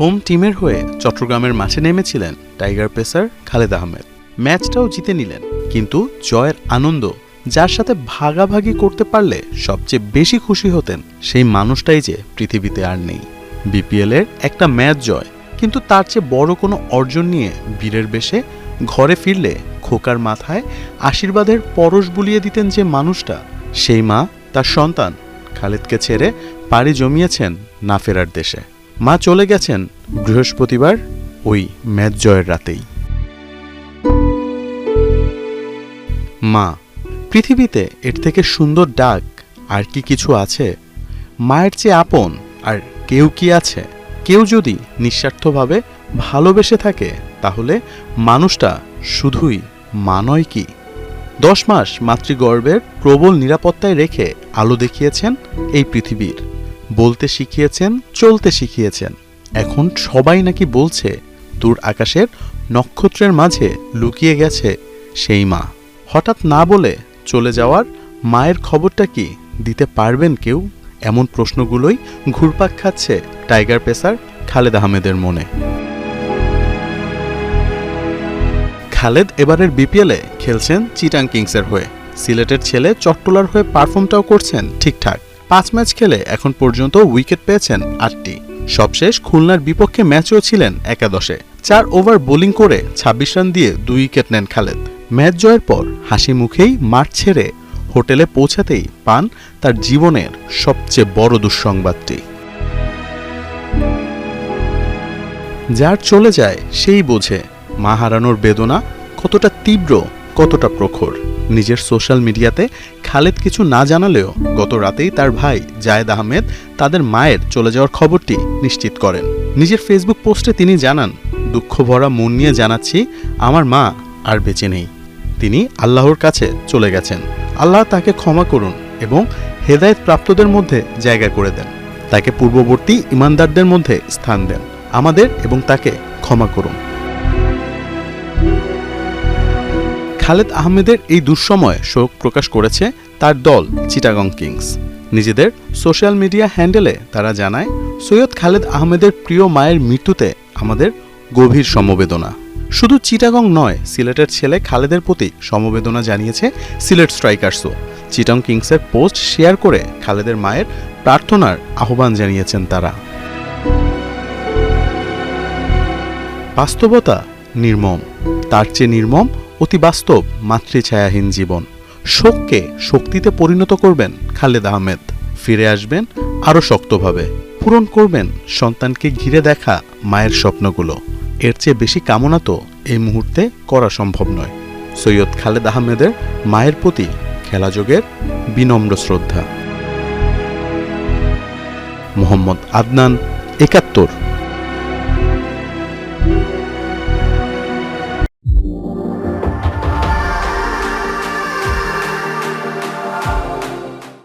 Home টিমের হয়ে চট্টগ্রামের মাঠে নেমেছিলেন টাইগার পেসার খালেদ আহমেদ। ম্যাচটাও জিতে নিলেন, কিন্তু জয়ের আনন্দ যার সাথে ভাগাভাগি করতে পারলে সবচেয়ে বেশি খুশি হতেন, সেই মানুষটাই যে পৃথিবীতে আর নেই। বিপিএলের একটা ম্যাচ জয়, কিন্তু তার চেয়ে বড় কোনো অর্জন নিয়ে বীরের বেশে ঘরে ফিরলে খোকার মাথায় আশীর্বাদের পরশ বুলিয়ে দিতেন যে মানুষটা, সেই মা তার সন্তান খালেদকে ছেড়ে পাড়ি জমিয়েছেন না ফেরার দেশে। মা চলে গেছেন বৃহস্পতিবার ওই ম্যাচ জয়ের রাতেই। মা, পৃথিবীতে এর থেকে সুন্দর ডাক আর কি কিছু আছে? মায়ের চেয়ে আপন আর কেউ কি আছে? কেউ যদি নিঃস্বার্থভাবে ভালোবেসে থাকে, তাহলে মানুষটা শুধুই মা নয় কি? 10 মাস মাতৃগর্ভের প্রবল নিরাপত্তায় রেখে আলো দেখিয়েছেন এই পৃথিবীর, বলতে শিখিয়েছেন, চলতে শিখিয়েছেন। এখন সবাই নাকি বলছে দূর আকাশের নক্ষত্রের মাঝে লুকিয়ে গেছে সেই মা। হঠাৎ না বলে চলে যাওয়ার মায়ের খবরটা কি দিতে পারবেন কেউ? এমন প্রশ্নগুলোই ঘুরপাক খাচ্ছে টাইগার পেসার খালেদ আহমেদের মনে। খালেদ এবারের বিপিএলে খেলছেন চিটাং কিংসের হয়ে। সিলেটের ছেলে চট্টলার হয়ে পারফর্মটাও করছেন ঠিকঠাক। 5 ম্যাচ খেলে এখন পর্যন্ত উইকেট পেয়েছেন 8টি। সবশেষ খুলনার বিপক্ষে ম্যাচেও ছিলেন একাদশে। 4 ওভার বোলিং করে 26 রান দিয়ে 2 উইকেট নেন খালেদ। ম্যাচ জয়ের পর হাসি মুখেই মাঠ ছেড়ে হোটেলে পৌঁছাতেই পান তার জীবনের সবচেয়ে বড় দুঃসংবাদটি। যার চলে যায় সেই বোঝে মা হারানোর বেদনা কতটা তীব্র, কতটা প্রখর। নিজের সোশ্যাল মিডিয়াতে খালেদ কিছু না জানালেও গত রাতেই তার ভাই জায়েদ আহমেদ তাদের মায়ের চলে যাওয়ার খবরটি নিশ্চিত করেন। নিজের ফেসবুক পোস্টে তিনি জানান, দুঃখ ভরা মন নিয়ে জানাচ্ছি, আমার মা আর বেঁচে নেই। তিনি আল্লাহর কাছে চলে গেছেন। আল্লাহ তাকে ক্ষমা করুন এবং হেদায়েত প্রাপ্তদের মধ্যে জায়গা করে দেন। তাকে পূর্ববর্তী ইমানদারদের মধ্যে স্থান দেন। আমাদের এবং তাকে ক্ষমা করুন। খালেদ আহমেদের এই দুঃসময়ে শোক প্রকাশ করেছে তার দল চিটাগং কিংস। নিজেদের সোশ্যাল মিডিয়া হ্যান্ডেলে তারা জানায়, সৈয়দ খালেদ আহমেদের প্রিয় মায়ের মৃত্যুতে আমাদের গভীর সমবেদনা। শুধু চিটাগং নয়, সিলেটের ছেলে খালেদের প্রতি সমবেদনা জানিয়েছে সিলেট স্ট্রাইকার্সও। চিটাগং কিংসের পোস্ট শেয়ার করে খালেদের মায়ের প্রার্থনার আহ্বান জানিয়েছেন তারা। বাস্তবতা নির্মম, তার চেয়ে নির্মম অতি বাস্তব মাতৃছায়াহীন জীবন। শোককে শক্তিতে পরিণত করবেন খালেদ আহমেদ। ফিরে আসবেন আরও শক্তভাবে, পূরণ করবেন সন্তানকে ঘিরে দেখা মায়ের স্বপ্নগুলো। এর চেয়ে বেশি কামনা তো এই মুহূর্তে করা সম্ভব নয়। সৈয়দ খালেদ আহমেদের মায়ের প্রতি খেলাযোগের বিনম্র শ্রদ্ধা। মোহাম্মদ আদনান, ৭১।